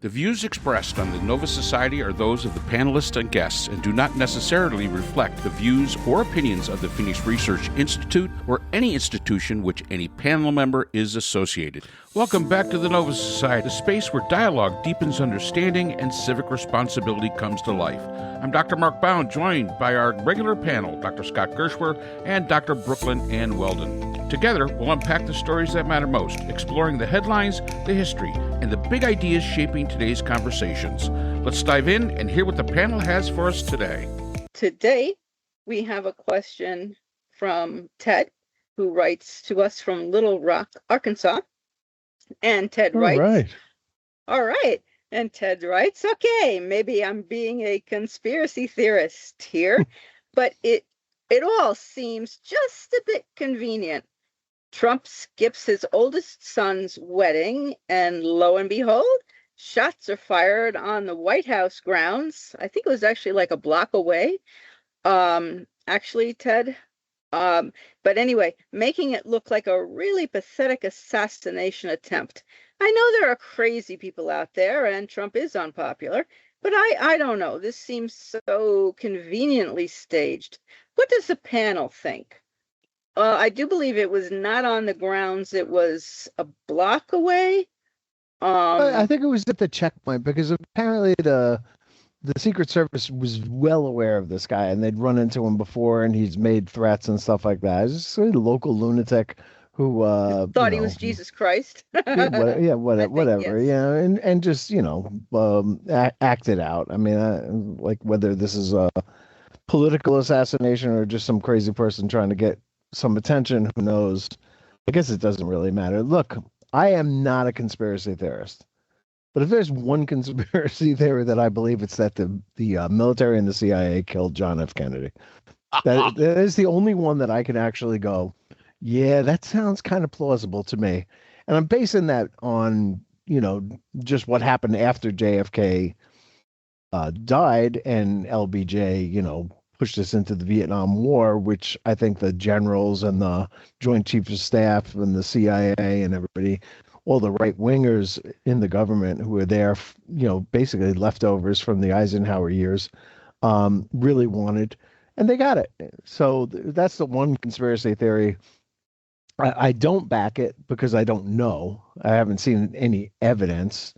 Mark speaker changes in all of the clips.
Speaker 1: The views expressed on the Nova Society are those of the panelists and guests and do not necessarily reflect the views or opinions of the Phoenix Research Institute or any institution which any panel member is associated. Welcome back to the Nova Society, a space where dialogue deepens understanding and civic responsibility comes to life. I'm Dr. Mark Bound, joined by our regular panel, Dr. Scott Gershwer and Dr. Brooklyn Ann Weldon. Together, we'll unpack the stories that matter most, exploring the headlines, the history, and the big ideas shaping today's conversations. Let's dive in and hear what the panel has for us today.
Speaker 2: Today, we have a question from Ted, who writes to us from Little Rock, Arkansas. And Ted writes, All right. And Ted writes, okay, maybe I'm being a conspiracy theorist here, but it all seems just a bit convenient. Trump skips his oldest son's wedding, and lo and behold, shots are fired on the White House grounds. I think it was actually like a block away. Actually, Ted. But anyway, making it look like a really pathetic assassination attempt. I know there are crazy people out there, and Trump is unpopular, but I don't know. This seems so conveniently staged. What does the panel think? I do believe it was not on the grounds. It was a block away.
Speaker 3: I think it was at the checkpoint because apparently the Secret Service was well aware of this guy and they'd run into him before and he's made threats and stuff like that. It's just a local lunatic who
Speaker 2: thought he was Jesus Christ.
Speaker 3: whatever.
Speaker 2: Yes.
Speaker 3: Yeah, and just act it out. I mean, like whether this is a political assassination or just some crazy person trying to get some attention, who knows? I guess it doesn't really matter. Look, I am not a conspiracy theorist, but if there's one conspiracy theory that I believe, it's that the military and the CIA killed John F. Kennedy. That is the only one that I can actually go, yeah, that sounds kind of plausible to me. And I'm basing that on, just what happened after JFK died and LBJ, pushed us into the Vietnam War, which I think the generals and the Joint Chiefs of Staff and the CIA and everybody, all the right wingers in the government who were there, basically leftovers from the Eisenhower years, really wanted, and they got it. So that's the one conspiracy theory. I don't back it because I don't know. I haven't seen any evidence.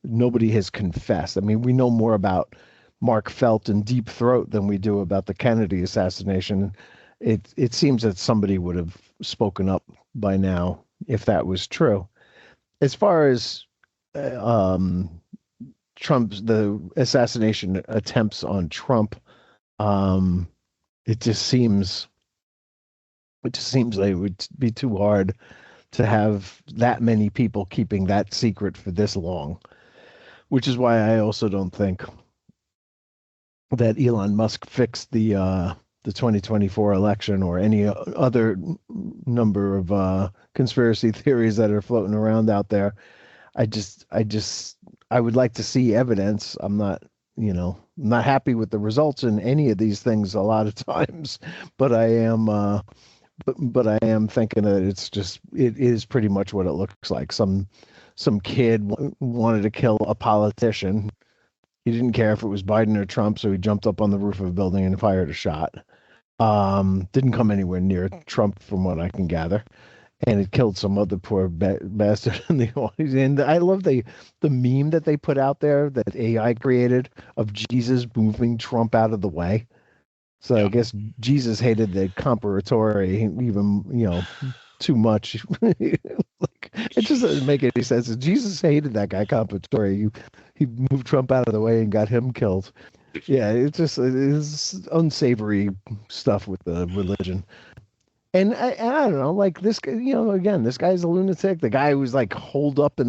Speaker 3: Nobody has confessed. I mean, we know more about Mark Felt and Deep Throat than we do about the Kennedy assassination. It seems that somebody would have spoken up by now if that was true. As far as the assassination attempts on Trump, it just seems like it would be too hard to have that many people keeping that secret for this long, which is why I also don't think that Elon Musk fixed the 2024 election or any other number of conspiracy theories that are floating around out there. I would like to see evidence. I'm not happy with the results in any of these things a lot of times, but I am but I am thinking that it is pretty much what it looks like. Some kid wanted to kill a politician. He didn't care if it was Biden or Trump, so he jumped up on the roof of a building and fired a shot. Didn't come anywhere near Trump, from what I can gather, and it killed some other poor bastard in the audience. And I love the meme that they put out there that AI created of Jesus moving Trump out of the way. So yeah. I guess Jesus hated the comparatory even too much. It just doesn't make any sense. Jesus hated that guy comparatory. He moved Trump out of the way and got him killed. Yeah, it is unsavory stuff with the religion. And I don't know, like this, again, this guy's a lunatic. The guy who's like holed up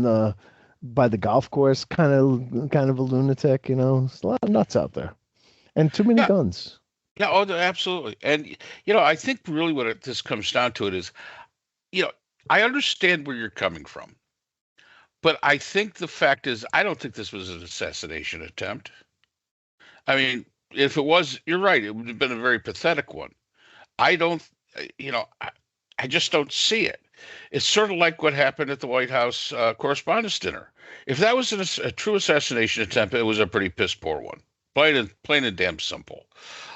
Speaker 3: by the golf course, kind of a lunatic. There's a lot of nuts out there, and too many guns.
Speaker 1: Yeah, absolutely. And I think really what this comes down to it is, I understand where you're coming from, but I think the fact is, I don't think this was an assassination attempt. I mean, if it was, you're right, it would have been a very pathetic one. I don't, I just don't see it. It's sort of like what happened at the White House Correspondents' Dinner. If that was a true assassination attempt, it was a pretty piss poor one. Plain and damn simple.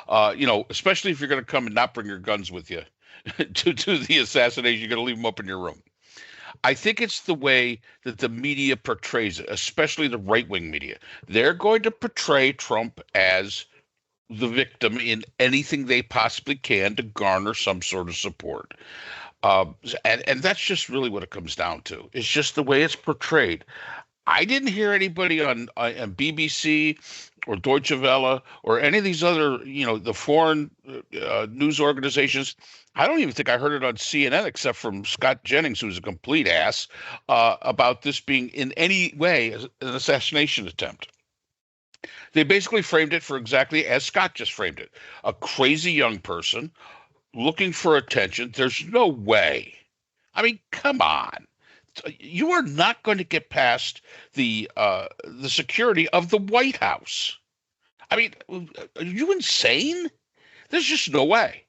Speaker 1: Especially if you're going to come and not bring your guns with you to do the assassination, you're going to leave them up in your room. I think it's the way that the media portrays it, especially the right-wing media. They're going to portray Trump as the victim in anything they possibly can to garner some sort of support. And that's just really what it comes down to. It's just the way it's portrayed. I didn't hear anybody on BBC or Deutsche Welle or any of these other, the foreign news organizations. I don't even think I heard it on CNN except from Scott Jennings, who's a complete ass, about this being in any way an assassination attempt. They basically framed it for exactly as Scott just framed it. A crazy young person looking for attention. There's no way. I mean, come on. You are not going to get past the security of the White House. I mean, are you insane? There's just no way.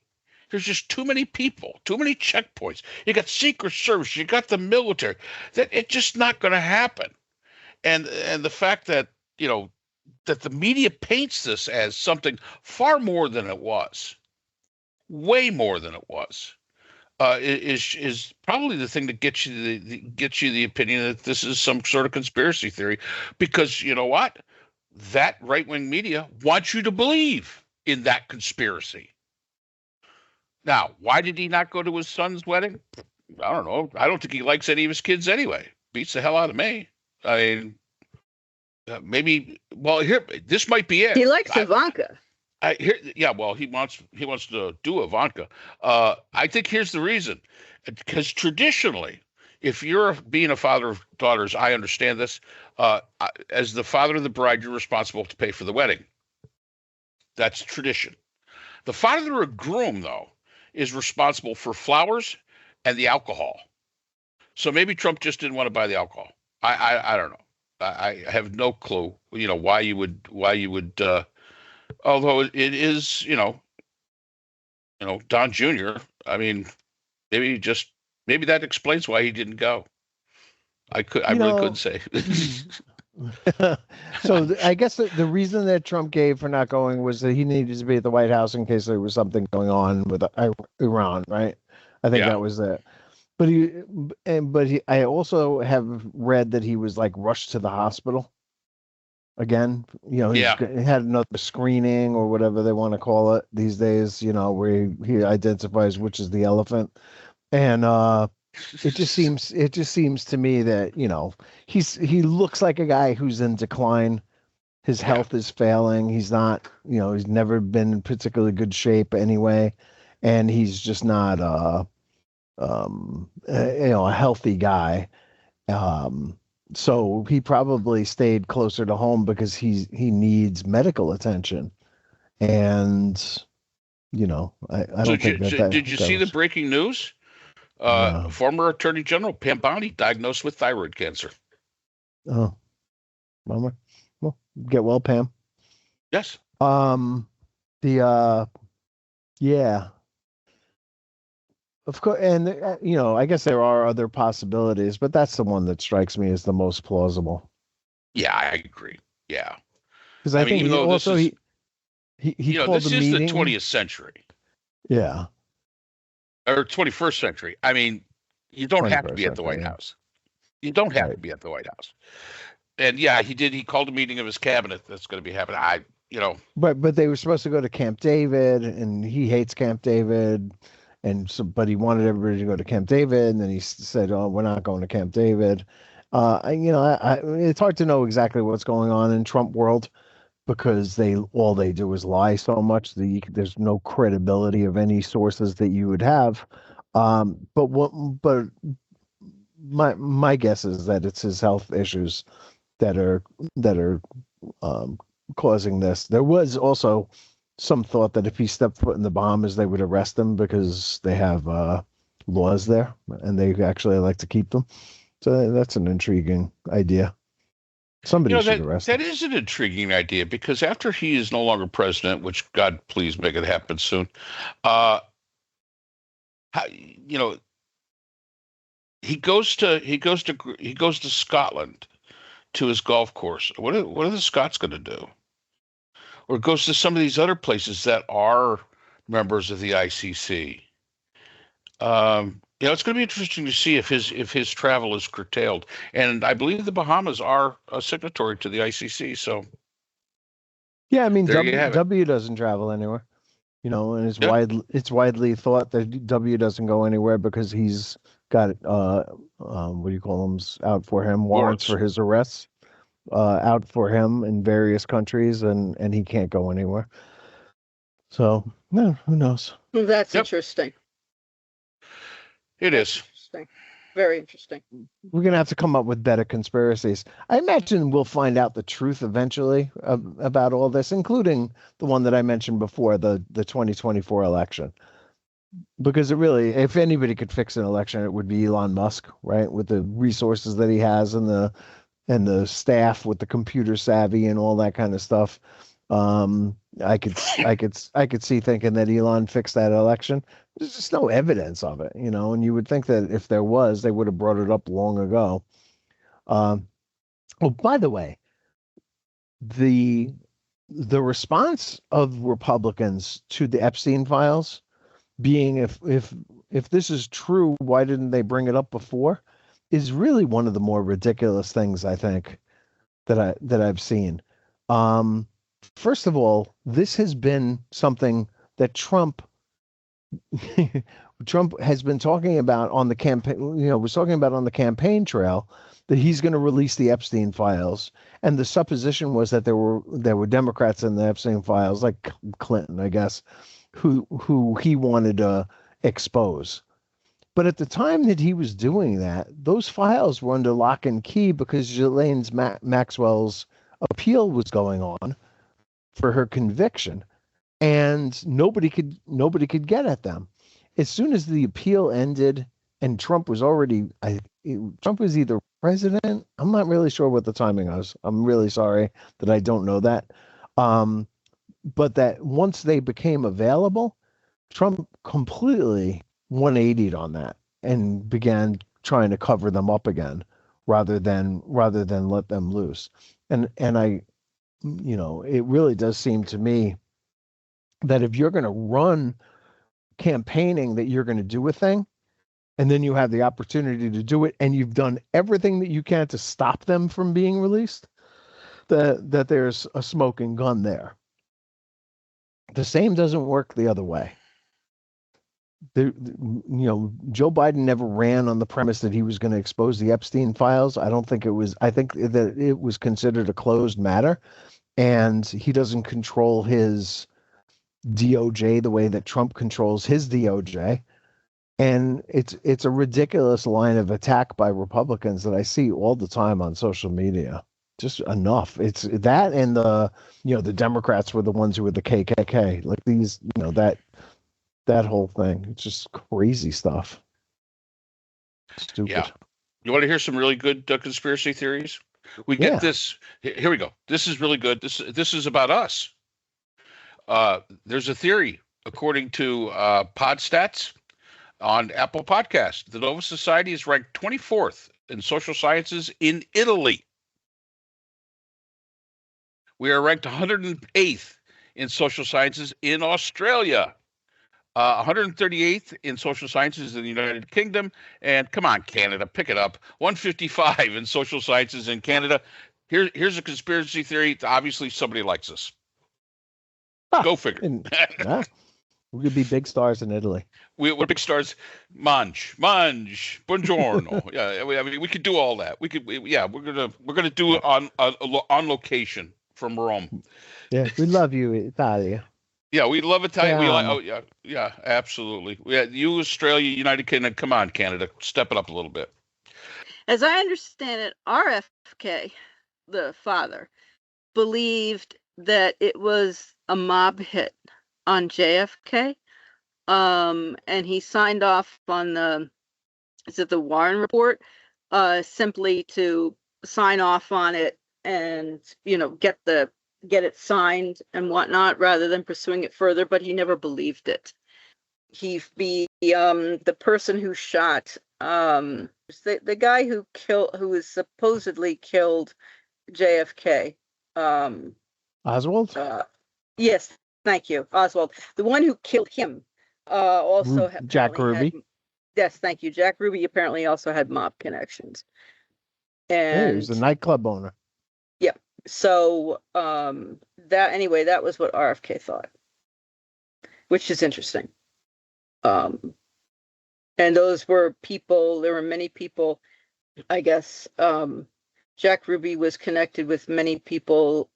Speaker 1: There's just too many people, too many checkpoints. You got Secret Service, you got the military. That it's just not going to happen. And the fact that that the media paints this as something far more than it was, way more than it was, is probably the thing that gets you the opinion that this is some sort of conspiracy theory, because you know what? That right-wing media wants you to believe in that conspiracy. Now, why did he not go to his son's wedding? I don't know. I don't think he likes any of his kids anyway. Beats the hell out of me. I mean, maybe. Well, here, this might be it.
Speaker 2: He likes Ivanka.
Speaker 1: Well, he wants to do Ivanka. I think here's the reason, because traditionally, if you're being a father of daughters, I understand this. As the father of the bride, you're responsible to pay for the wedding. That's tradition. The father of groom, though, is responsible for flowers and the alcohol. So maybe Trump just didn't want to buy the alcohol. I don't know. I have no clue. Why you would. Although it is, Don Jr. I mean, maybe that explains why he didn't go. I really couldn't say.
Speaker 3: So I guess the reason that Trump gave for not going was that he needed to be at the White House in case there was something going on with Iran, right? I think that was it. But I also have read that he was like rushed to the hospital again. He had another screening or whatever they want to call it these days. Where he identifies which is the elephant, and it just seems to me that he looks like a guy who's in decline. His health is failing. He's not, he's never been in particularly good shape anyway, and he's just not a healthy guy. So he probably stayed closer to home because he needs medical attention, and I don't think that.
Speaker 1: Did you see the breaking news? Former Attorney General Pam Bondi diagnosed with thyroid cancer.
Speaker 3: Oh, bummer. Well, get well, Pam.
Speaker 1: Yes.
Speaker 3: Yeah. Of course, and I guess there are other possibilities, but that's the one that strikes me as the most plausible.
Speaker 1: Yeah, I agree. Yeah,
Speaker 3: because I think he called
Speaker 1: this
Speaker 3: the meeting.
Speaker 1: The 20th century.
Speaker 3: Yeah.
Speaker 1: Or 21st century. I mean, you don't have to be at the White House. You don't have to be at the White House. And yeah, he did. He called a meeting of his cabinet that's going to be happening.
Speaker 3: But they were supposed to go to Camp David, and he hates Camp David, but he wanted everybody to go to Camp David, and then he said, "Oh, we're not going to Camp David." It's hard to know exactly what's going on in Trump world, because all they do is lie so much. There's no credibility of any sources that you would have. But my guess is that it's his health issues that are causing this. There was also some thought that if he stepped foot in the Bahamas, they would arrest him because they have laws there and they actually like to keep them. So that's an intriguing idea. Somebody should arrest him.
Speaker 1: That is an intriguing idea, because after he is no longer president, which God please make it happen soon, how, he goes to Scotland to his golf course. What are the Scots going to do? Or goes to some of these other places that are members of the ICC. It's going to be interesting to see if his travel is curtailed. And I believe the Bahamas are a signatory to the ICC. So
Speaker 3: yeah, I mean,
Speaker 1: there you have it.
Speaker 3: W doesn't travel anywhere, and it's widely thought that W doesn't go anywhere because he's got what do you call them, out for him, warrants for his arrests, out for him in various countries, and he can't go anywhere. So, no, who knows?
Speaker 2: Well, that's interesting.
Speaker 1: It is
Speaker 2: interesting. Very interesting.
Speaker 3: We're going to have to come up with better conspiracies. I imagine we'll find out the truth eventually about all this, including the one that I mentioned before, the 2024 election. Because it really, if anybody could fix an election, it would be Elon Musk, right? With the resources that he has and the staff with the computer savvy and all that kind of stuff. I could see thinking that Elon fixed that election. There's just no evidence of it, and you would think that if there was, they would have brought it up long ago. Oh, by the way, the response of Republicans to the Epstein files being, if this is true, why didn't they bring it up before, is really one of the more ridiculous things I think that I've seen. First of all, this has been something that Trump has been talking about on the campaign, was talking about on the campaign trail, that he's going to release the Epstein files. And the supposition was that there were Democrats in the Epstein files, like Clinton, I guess, who he wanted to expose. But at the time that he was doing that, those files were under lock and key because Ghislaine Maxwell's appeal was going on for her conviction, and nobody could get at them. As soon as the appeal ended and Trump was either president, I'm not really sure what the timing was. I'm really sorry that I don't know that. But that once they became available, Trump completely 180'd on that and began trying to cover them up again rather than let them loose. And I, it really does seem to me that if you're going to run campaigning that you're going to do a thing, and then you have the opportunity to do it, and you've done everything that you can to stop them from being released, that there's a smoking gun there. The same doesn't work the other way. Joe Biden never ran on the premise that he was going to expose the Epstein files. I think that it was considered a closed matter, and he doesn't control his DOJ the way that Trump controls his DOJ. And it's a ridiculous line of attack by Republicans that I see all the time on social media. Just enough. It's that, and the Democrats were the ones who were the KKK. Like these, that whole thing. It's just crazy stuff. Stupid.
Speaker 1: Yeah. You want to hear some really good conspiracy theories? We get this. Here we go. This is really good. This is about us. There's a theory, according to Podstats on Apple Podcast. The Nova Society is ranked 24th in social sciences in Italy. We are ranked 108th in social sciences in Australia. 138th in social sciences in the United Kingdom. And come on, Canada, pick it up. 155 in social sciences in Canada. Here's a conspiracy theory. Obviously, somebody likes us. Go figure.
Speaker 3: We could be big stars in Italy.
Speaker 1: We're big stars. Mange, buongiorno. Yeah, I mean, we could do all that. We're gonna do it on location from Rome.
Speaker 3: Yeah, we love you, Italia.
Speaker 1: Yeah, we love Italian. Yeah, absolutely. You, Australia, United Kingdom. Come on, Canada, step it up a little bit.
Speaker 2: As I understand it, RFK, the father, believed that it was a mob hit on JFK, and he signed off on the Warren report, simply to sign off on it and get it signed and whatnot, rather than pursuing it further. But he never believed it. He the person who shot the guy who was supposedly killed JFK.
Speaker 3: Oswald?
Speaker 2: Yes, thank you, Oswald. The one who killed him also
Speaker 3: Jack Ruby.
Speaker 2: Yes, thank you. Jack Ruby apparently also had mob connections. And
Speaker 3: he was the nightclub owner.
Speaker 2: Yeah. So that was what RFK thought, which is interesting. And those were people. There were many people. I guess Jack Ruby was connected with many people.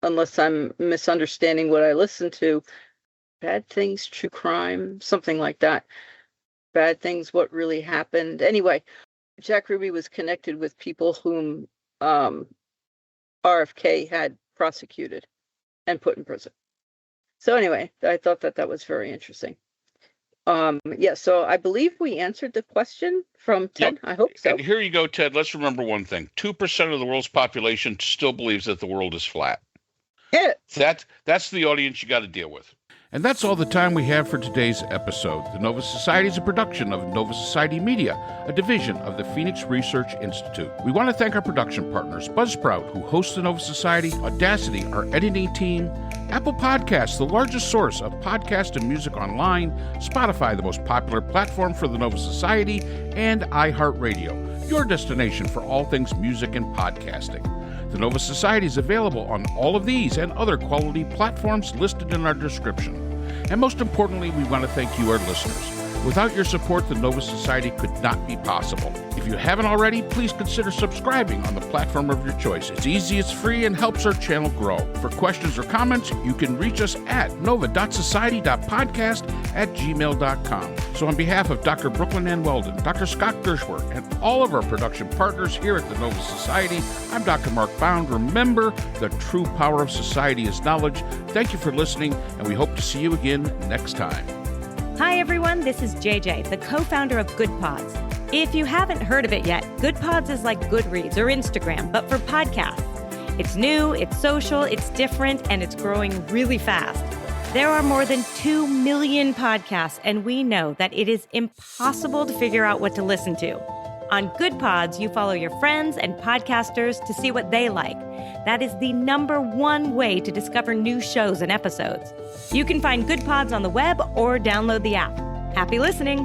Speaker 2: Unless I'm misunderstanding what I listened to, Bad Things, True Crime, something like that. Bad Things, What Really Happened. Anyway, Jack Ruby was connected with people whom RFK had prosecuted and put in prison. So anyway, I thought that was very interesting. So I believe we answered the question from Ted. Yep. I hope so.
Speaker 1: And here you go, Ted. Let's remember one thing. 2% of the world's population still believes that the world is flat.
Speaker 2: Yeah.
Speaker 1: That's the audience you got to deal with. And that's all the time we have for today's episode. The Nova Society is a production of Nova Society Media, a division of the Phoenix Research Institute. We want to thank our production partners, Buzzsprout, who hosts the Nova Society, Audacity, our editing team, Apple Podcasts, the largest source of podcast and music online, Spotify, the most popular platform for the Nova Society, and iHeartRadio, your destination for all things music and podcasting. The Nova Society is available on all of these and other quality platforms listed in our description. And most importantly, we want to thank you, our listeners. Without your support, the Nova Society could not be possible. If you haven't already, please consider subscribing on the platform of your choice. It's easy, it's free, and helps our channel grow. For questions or comments, you can reach us at nova.society.podcast@gmail.com. So on behalf of Dr. Brooklyn Ann Weldon, Dr. Scott Gershworth, and all of our production partners here at the Nova Society, I'm Dr. Mark Bound. Remember, the true power of society is knowledge. Thank you for listening, and we hope to see you again next time.
Speaker 4: Hi, everyone. This is JJ, the co-founder of Good Pods. If you haven't heard of it yet, Good Pods is like Goodreads or Instagram, but for podcasts. It's new, it's social, it's different, and it's growing really fast. There are more than 2 million podcasts, and we know that it is impossible to figure out what to listen to. On Good Pods, you follow your friends and podcasters to see what they like. That is the #1 way to discover new shows and episodes. You can find Good Pods on the web or download the app. Happy listening!